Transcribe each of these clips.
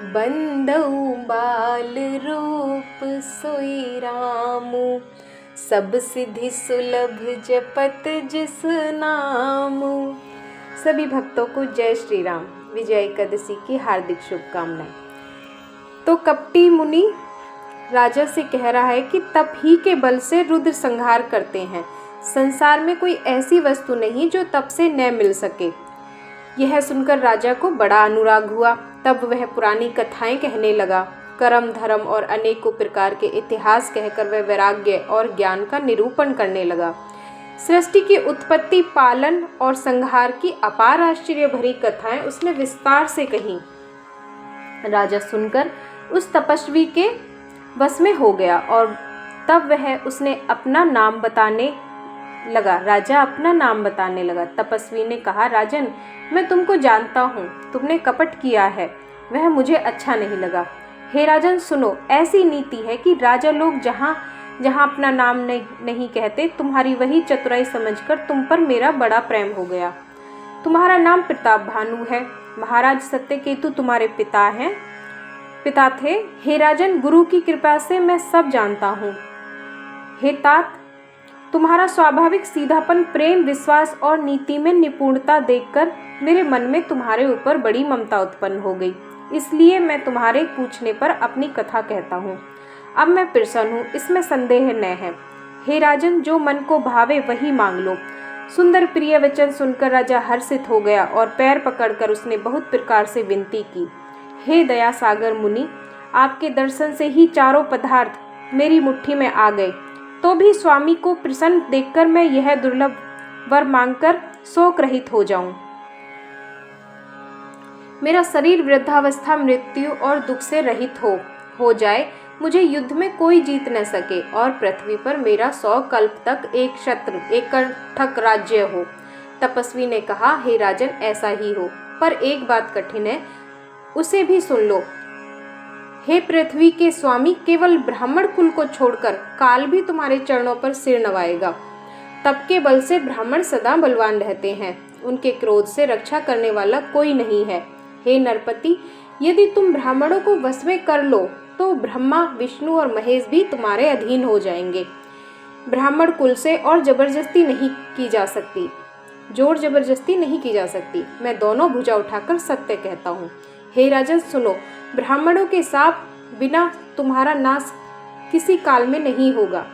बंदऊ बाल रूप सोई रामू, सब सिद्धि सुलभ जपत जिस नामू। सभी भक्तों को जय श्री राम। विजय एकादशी की हार्दिक शुभकामनाएं। तो कपटी मुनि राजा से कह रहा है कि तप ही के बल से रुद्र संहार करते हैं। संसार में कोई ऐसी वस्तु नहीं जो तप से न मिल सके। यह सुनकर राजा को बड़ा अनुराग हुआ। तब वह पुरानी कथाएं कहने लगा। कर्म धर्म और अनेकों प्रकार के इतिहास कहकर वह वैराग्य और ज्ञान का निरूपण करने लगा। सृष्टि की उत्पत्ति, पालन और संहार की अपार आश्चर्य भरी कथाएं उसने विस्तार से कही। राजा सुनकर उस तपस्वी के वश में हो गया और तब वह उसने अपना नाम बताने लगा। राजा अपना नाम बताने लगा। तपस्वी ने कहा, राजन, मैं तुमको जानता हूँ, तुमने कपट किया है, वह मुझे अच्छा नहीं लगा। हे राजन सुनो, ऐसी नीति है कि राजा लोग जहाँ जहाँ अपना नाम नहीं कहते, तुम्हारी वही चतुराई समझकर तुम पर मेरा बड़ा प्रेम हो गया। तुम्हारा नाम प्रताप भानु है। महाराज सत्यकेतु तुम्हारे पिता थे। हे राजन, गुरु की कृपा से मैं सब जानता हूँ। हे तात, तुम्हारा स्वाभाविक सीधापन, प्रेम, विश्वास और नीति में निपुणता देखकर मेरे मन में तुम्हारे ऊपर बड़ी ममता उत्पन्न हो गई। इसलिए मैं तुम्हारे पूछने पर अपनी कथा कहता हूँ। अब मैं प्रसन्न हूँ, इसमें संदेह न है। हे राजन, जो मन को भावे वही मांग लो। सुंदर प्रिय वचन सुनकर राजा हर्षित हो गया और पैर पकड़कर उसने बहुत प्रकार से विनती की। हे दया सागर मुनि, आपके दर्शन से ही चारों पदार्थ मेरी मुट्ठी में आ गए। तो भी स्वामी को प्रसन्न देखकर मैं यह दुर्लभ वर मांगकर शोक रहित हो जाऊं। मेरा शरीर वृद्धावस्था, मृत्यु और दुख से रहित हो जाए। मुझे युद्ध में कोई जीत न सके और पृथ्वी पर मेरा 100 कल्प तक एक कंठक राज्य हो। तपस्वी ने कहा, हे राजन, ऐसा ही हो, पर एक बात कठिन है, उसे भी सुन लो। हे पृथ्वी के स्वामी, केवल ब्राह्मण कुल को छोड़कर काल भी तुम्हारे चरणों पर सिर नवाएगा। तप के बल से ब्राह्मण सदा बलवान रहते हैं। उनके क्रोध से रक्षा करने वाला कोई नहीं है। हे नरपति, यदि तुम ब्राह्मणों को वश में कर लो तो ब्रह्मा, विष्णु और महेश भी तुम्हारे अधीन हो जाएंगे। ब्राह्मण कुल से और जबरदस्ती नहीं की जा सकती, जोर जबरदस्ती नहीं की जा सकती। मैं दोनों भुजा उठाकर सत्य कहता हूँ। हे राजन सुनो, ब्राह्मणों के शाप बिना तुम्हारा नाश किसी काल में नहीं होगा।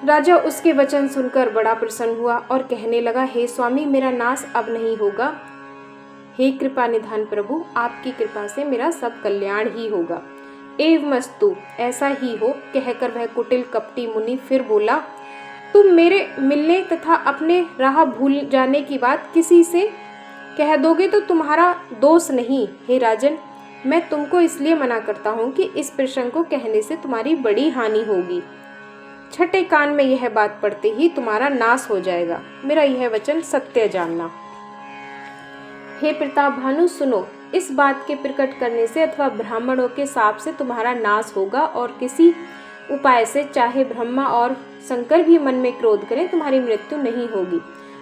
राजा उसके वचन सुनकर बड़ा प्रसन्न हुआ और कहने लगा, हे स्वामी, मेरा नाश अब नहीं होगा। हे कृपा निधान प्रभु, आपकी कृपा से मेरा सब कल्याण ही होगा। एवमस्तु, ऐसा ही हो, कहकर वह कुटिल कपटी मुनि फिर बोला, तुम मेरे मिलने तथा अपने राह भूल जाने की बात किसी से कह दोगे तो तुम्हारा दोष नहीं। हे राजन, मैं तुमको इसलिए मना करता हूँ कि इस प्रसंग को कहने से तुम्हारी बड़ी हानि होगी। छठे कान में यह बात पड़ते ही तुम्हारा नाश हो जाएगा। मेरा यह वचन सत्य जानना। हे प्रताप भानु सुनो, इस बात के प्रकट करने से अथवा ब्राह्मणों के शाप से तुम्हारा नाश होगा और किसी उपाय से, चाहे ब्रह्मा और शंकर भी मन में क्रोध करें, तुम्हारी मृत्यु नहीं होगी।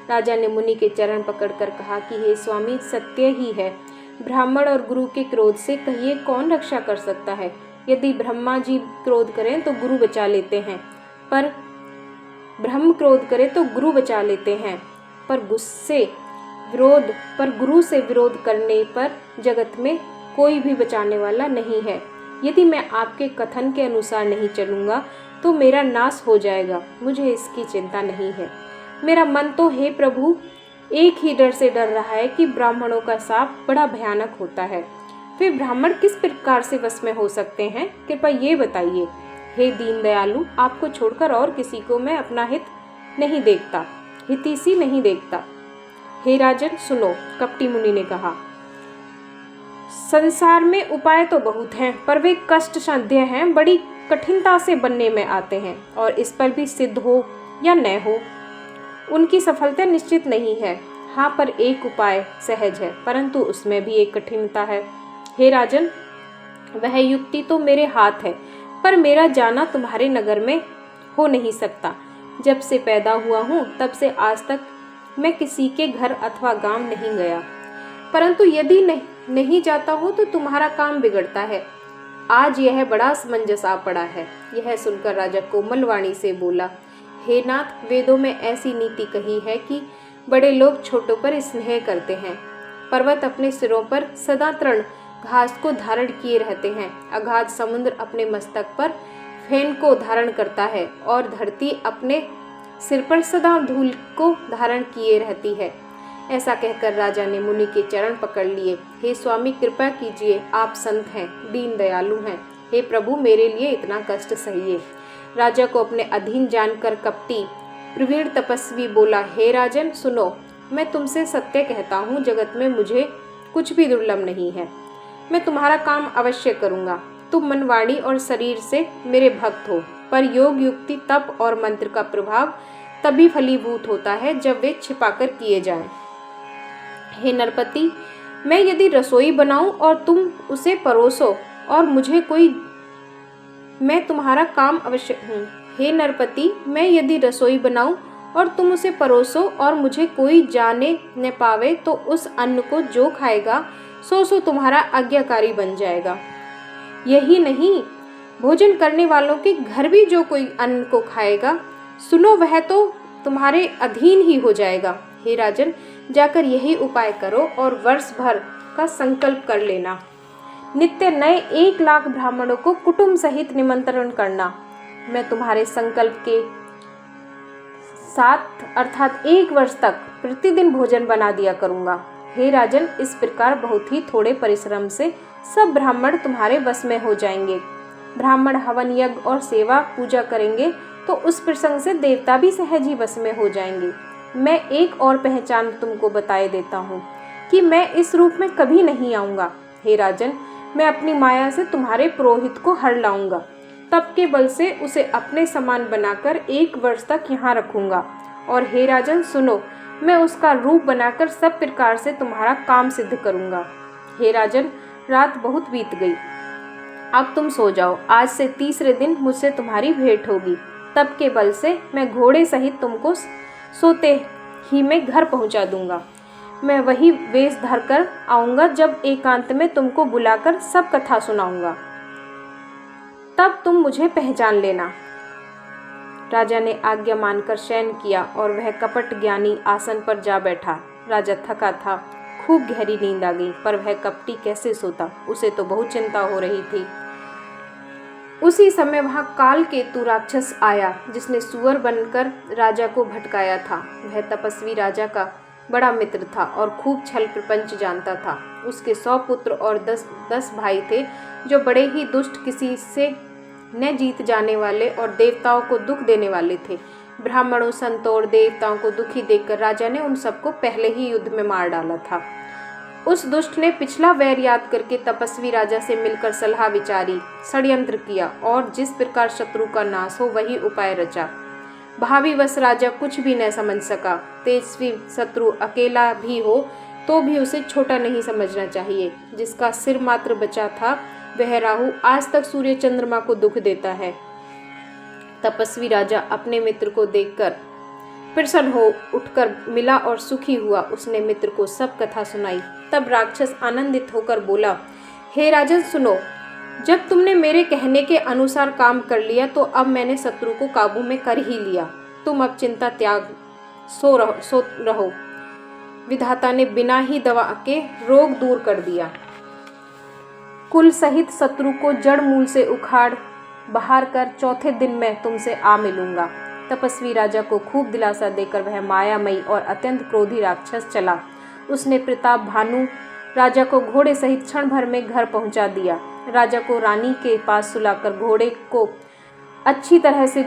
राजा ने मुनि के चरण पकड़कर कहा कि हे स्वामी, सत्य ही है। ब्राह्मण और गुरु के क्रोध से कहिए कौन रक्षा कर सकता है। यदि ब्रह्मा जी क्रोध करें तो गुरु बचा लेते हैं, पर ब्रह्म क्रोध करे तो गुरु बचा लेते हैं। पर गुरु से विरोध करने पर जगत में कोई भी बचाने वाला नहीं है। यदि मैं आपके कथन के अनुसार नहीं चलूँगा तो मेरा नाश हो जाएगा। मुझे इसकी चिंता नहीं है। मेरा मन तो हे प्रभु एक ही डर से डर रहा है कि ब्राह्मणों का शाप बड़ा भयानक होता है। फिर ब्राह्मण किस प्रकार से वश में हो सकते हैं, कृपया ये बताइए। हे दीन दयालु, आपको छोड़कर और किसी को मैं अपना हितैषी नहीं देखता। हे राजन सुनो, कपटी मुनि ने कहा, संसार में उपाय तो बहुत हैं, पर वे कष्ट साध्य हैं, बड़ी कठिनता से बनने में आते हैं और इस पर भी सिद्ध हो या न हो, उनकी सफलता निश्चित नहीं है। हाँ, पर एक उपाय सहज है, परंतु उसमें भी एक कठिनता है। हे राजन, वह युक्ति तो मेरे हाथ है, पर मेरा जाना तुम्हारे नगर में हो नहीं सकता। जब से पैदा हुआ हूँ तब से आज तक मैं किसी के घर अथवा गांव नहीं गया, परंतु नहीं जाता हूँ तो तुम्हारा काम बिगड़ता है। आज यह बड़ा असमंजस आ पड़ा है। यह सुनकर राजा कोमल वाणी से बोला, हे नाथ, वेदों में ऐसी नीति कही है कि बड़े लोग छोटों पर स्नेह करते हैं। पर्वत अपने सिरों पर सदा तृण घास को धारण किए रहते हैं। अगाध समुद्र अपने मस्तक पर फेन को धारण करता है और धरती अपने सिर पर सदा धूल को धारण किए रहती है। ऐसा कहकर राजा ने मुनि के चरण पकड़ लिए। हे स्वामी, कृपा कीजिए, आप संत हैं, दीन दयालु हैं। हे प्रभु, मेरे लिए इतना कष्ट सहिए। राजा को अपने अधीन जानकर कपटी प्रवीण तपस्वी बोला, हे राजन सुनो, मैं तुमसे सत्य कहता हूँ, जगत में मुझे कुछ भी दुर्लभ नहीं है। मैं तुम्हारा काम अवश्य करूँगा। तुम मन, वाणी और शरीर से मेरे भक्त हो, पर योग, युक्ति, तप और मंत्र का प्रभाव तभी फलीभूत होता है जब वे छिपाकर किए जाएं। हे नरपति, मैं यदि रसोई बनाऊं और तुम उसे परोसो और मुझे कोई मैं तुम्हारा काम अवश्य हूँ। हे नरपति, मैं यदि रसोई बनाऊं और तुम उसे परोसो और मुझे कोई जाने न पावे तो उस अन्न को जो खाएगा सो तुम्हारा आज्ञाकारी बन जाएगा। यही नहीं, भोजन करने वालों के घर भी जो कोई अन्न को खाएगा, सुनो, वह तो तुम्हारे अधीन ही हो जाएगा। हे राजन, जाकर यही उपाय करो और वर्ष भर का संकल्प कर लेना। नित्य नए 1,00,000 ब्राह्मणों को कुटुंब सहित निमंत्रण करना। मैं तुम्हारे संकल्प के साथ अर्थात 1 वर्ष तक प्रतिदिन भोजन बना दिया करूंगा। हे राजन, इस प्रकार बहुत ही थोड़े परिश्रम से सब ब्राह्मण तुम्हारे वश में हो जाएंगे। ब्राह्मण हवन, यज्ञ और सेवा पूजा करेंगे तो उस प्रसंग से देवता भी सहज ही वश में हो जाएंगे। मैं एक और पहचान तुमको बताए देता हूँ कि मैं इस रूप में कभी नहीं आऊँगा। हे राजन, मैं अपनी माया से तुम्हारे पुरोहित को हर लाऊंगा। तप के बल से उसे अपने समान बनाकर 1 वर्ष तक यहाँ रखूंगा। और हे राजन सुनो, मैं उसका रूप बनाकर सब प्रकार से तुम्हारा काम सिद्ध करूंगा। हे राजन, रात बहुत बीत गई, अब तुम सो जाओ। आज से 3रे दिन मुझसे तुम्हारी भेंट होगी। तप के बल से मैं घोड़े सहित तुमको सोते ही मैं घर पहुंचा दूंगा। मैं वही वेश धरकर आऊंगा जब एकांत में तुमको बुलाकर सब कथा सुनाऊंगा, तब तुम मुझे पहचान लेना। राजा ने आज्ञा मानकर शयन किया और वह कपट ज्ञानी आसन पर जा बैठा। राजा थका था, खूब गहरी नींद आ गई, पर वह कपटी कैसे सोता, उसे तो बहुत चिंता हो रही थी। उसी समय वहां कालकेतु राक्षस आया, जिसने सुअर बनकर राजा को भटकाया था। वह तपस्वी राजा का बड़ा मित्र था और खूब छल प्रपंच जानता था। उसके 100 पुत्र और 10 भाई थे, जो बड़े ही दुष्ट, किसी से न जीत जाने वाले और देवताओं को दुख देने वाले थे। ब्राह्मणों, संतों और देवताओं को दुखी देखकर राजा ने उन सबको पहले ही युद्ध में मार डाला था। उस दुष्ट ने पिछला वैर याद करके तपस्वी राजा से मिलकर सलाह विचारी, षड्यंत्र किया और जिस प्रकार शत्रु का नाश हो वही उपाय रचा। भावीवश राजा कुछ भी न समझ सका। तेजस्वी शत्रु अकेला भी हो तो भी उसे छोटा नहीं समझना चाहिए। जिसका सिर मात्र बचा था वह राहु आज तक सूर्य चंद्रमा को दुख देता है। तपस्वी राजा अपने मित्र को देखकर प्रसन्न हो उठकर मिला और सुखी हुआ। उसने मित्र को सब कथा सुनाई। तब राक्षस आनंदित होकर बोला, हे राजन सुनो, जब तुमने मेरे कहने के अनुसार काम कर लिया तो अब मैंने शत्रु को काबू में कर ही लिया। तुम अब चिंता त्याग सो रहो। विधाता ने बिना ही दवा के रोग दूर कर दिया। कुल सहित शत्रु को जड़ मूल से उखाड़ बहार कर 4थे दिन में तुमसे आ मिलूंगा। तपस्वी राजा को खूब दिलासा देकर वह मायामयी और अत्यंत क्रोधी राक्षस चला। उसने प्रताप भानु राजा को घोड़े सहित क्षण भर में घर पहुंचा दिया। राजा को रानी के पास सुलाकर घोड़े को अच्छी तरह से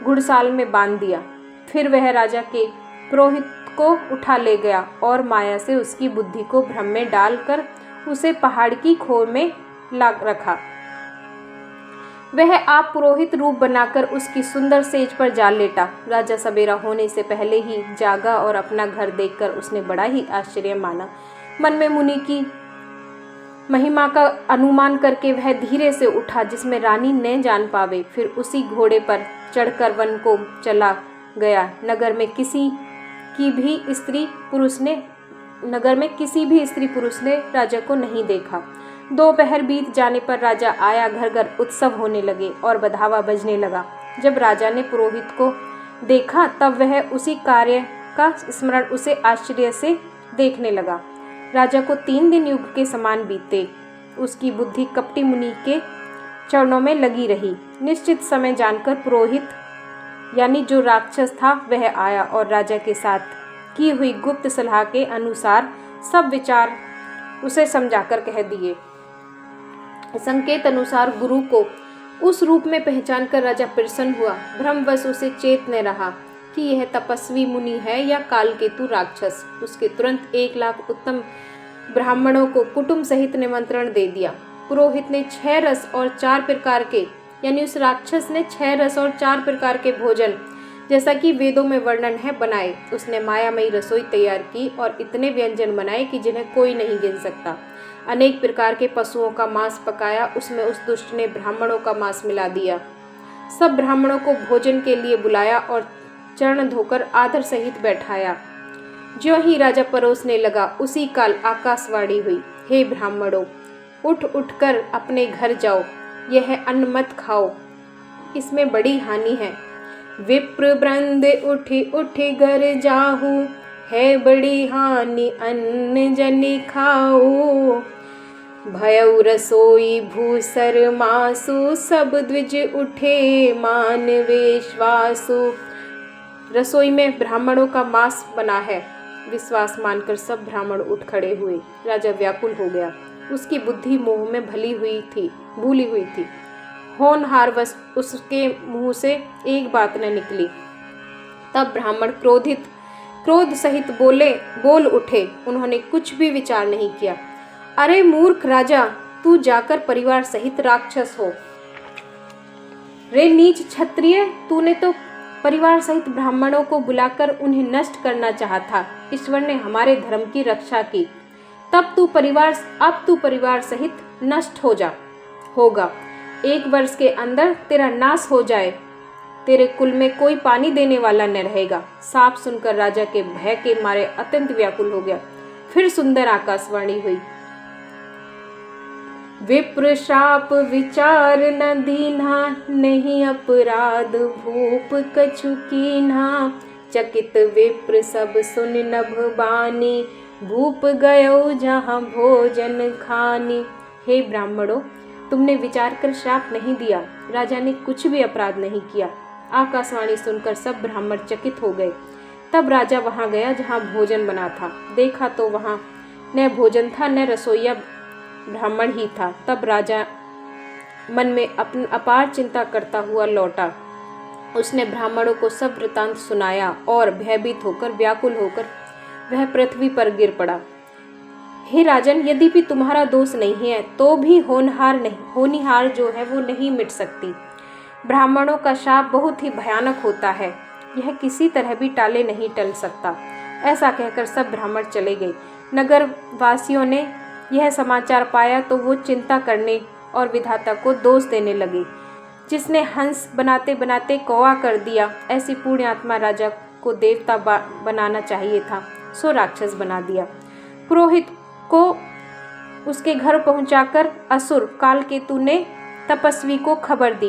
घुड़साल में बांध दिया। फिर वह राजा के पुरोहित को उठा ले गया और माया से उसकी बुद्धि को भ्रम में डालकर उसे पहाड़ की खोर में ला रखा। वह आप पुरोहित रूप बनाकर उसकी सुंदर सेज पर जा लेटा। राजा सवेरा होने से पहले ही जागा और अपना घर देखकर उसने बड़ा ही आश्चर्य माना। मन में मुनि की महिमा का अनुमान करके वह धीरे से उठा जिसमें रानी न जान पावे। फिर उसी घोड़े पर चढ़कर वन को चला गया। नगर में किसी की भी स्त्री पुरुष ने नगर में किसी भी स्त्री पुरुष ने राजा को नहीं देखा। दोपहर बीत जाने पर राजा आया, घर घर उत्सव होने लगे और बधावा बजने लगा। जब राजा ने पुरोहित को देखा तब वह उसी कार्य का स्मरण उसे आश्चर्य से देखने लगा। राजा को 3 दिन युग के समान बीते। उसकी बुद्धि कपटी मुनि के चरणों में लगी रही। निश्चित समय जानकर पुरोहित यानी जो राक्षस था वह आया और राजा के साथ की हुई गुप्त सलाह के अनुसार सब विचार उसे समझाकर कह दिए। संकेत अनुसार गुरु को उस रूप में पहचान कर राजा प्रसन्न हुआ। भ्रमवश उसे चेतने रहा कि यह तपस्वी मुनि है या कालकेतु राक्षस। उसके तुरंत 1 लाख उत्तम ब्राह्मणों को कुटुंब सहित निमंत्रण दे दिया। पुरोहित ने 6 रस और 4 प्रकार के यानी उस राक्षस ने 6 रस और 4 प्रकार के भोजन जैसा कि वेदों में वर्णन है बनाए। उसने मायामयी रसोई तैयार की और इतने व्यंजन बनाए कि जिन्हें कोई नहीं गिन सकता। अनेक प्रकार के पशुओं का मांस पकाया। उसमें उस दुष्ट ने ब्राह्मणों का मांस मिला दिया। सब ब्राह्मणों को भोजन के लिए बुलाया और चरण धोकर आदर सहित बैठाया। ज्यों ही राजा परोसने लगा उसी काल आकाशवाणी हुई, हे ब्राह्मणों, उठ उठकर अपने घर जाओ। यह अन्न मत खाओ, इसमें बड़ी हानि है। विप्र वृंद उठी उठी घर जाहू, है बड़ी हानि अन्न जनि खाओ। भयउ रसोई भूसर मासु, सब द्विज उठे मान विश्वासु। रसोई में ब्राह्मणों का मांस बना है। विश्वास मानकर सब ब्राह्मण उठ खड़े हुए। राजा व्याकुल हो गया। उसकी बुद्धि मोह में भूली हुई थी। होनहारवश उसके मुंह से एक बात न निकली। तब ब्राह्मण क्रोध सहित बोल उठे। उन्होंने कुछ भी विचार नहीं किया। अरे मूर्ख राजा, तू जाकर परिवार सहित राक्षस हो। रे नीच क्षत्रिय, तूने तो परिवार सहित ब्राह्मणों को बुलाकर उन्हें नष्ट करना चाहा था। ईश्वर ने हमारे धर्म की रक्षा की। अब तू परिवार सहित नष्ट होगा। 1 वर्ष के अंदर तेरा नाश हो जाए। तेरे कुल में कोई पानी देने वाला न रहेगा। साफ सुनकर राजा के भय के मारे अत्यंत व्याकुल हो गया। फिर सुंदर आकाशवाणी हुई, विप्र श्राप विचार न दीन्हा, नहीं अपराध भूप कछु कीन्हा। चकित विप्र सब सुन नभ बानी, भूप गयो जहाँ भोजन खानी। हे ब्राह्मणों, तुमने विचार कर श्राप नहीं दिया। राजा ने कुछ भी अपराध नहीं किया। आकाशवाणी सुनकर सब ब्राह्मण चकित हो गए। तब राजा वहां गया जहां भोजन बना था। देखा तो वहां न भोजन था न रसोइया ब्राह्मण ही था। तब राजा मन में अपनी अपार चिंता करता हुआ लौटा। उसने ब्राह्मणों को सब वृतांत सुनाया और भयभीत होकर व्याकुल होकर वह पृथ्वी पर गिर पड़ा। हे राजन, यद्यपि तुम्हारा दोष नहीं है तो भी होनिहार जो है वो नहीं मिट सकती। ब्राह्मणों का शाप बहुत ही भयानक होता है। यह किसी तरह भी टाले नहीं टल सकता। ऐसा कहकर सब ब्राह्मण चले गए। नगर वासियों ने यह समाचार पाया तो वो चिंता करने और विधाता को दोष देने लगे। जिसने हंस बनाते बनाते कौवा कर दिया, ऐसी पुण्यात्मा राजा को देवता बनाना चाहिए था, सो राक्षस बना दिया। पुरोहित को उसके घर पहुंचाकर असुर कालकेतु ने तपस्वी को खबर दी।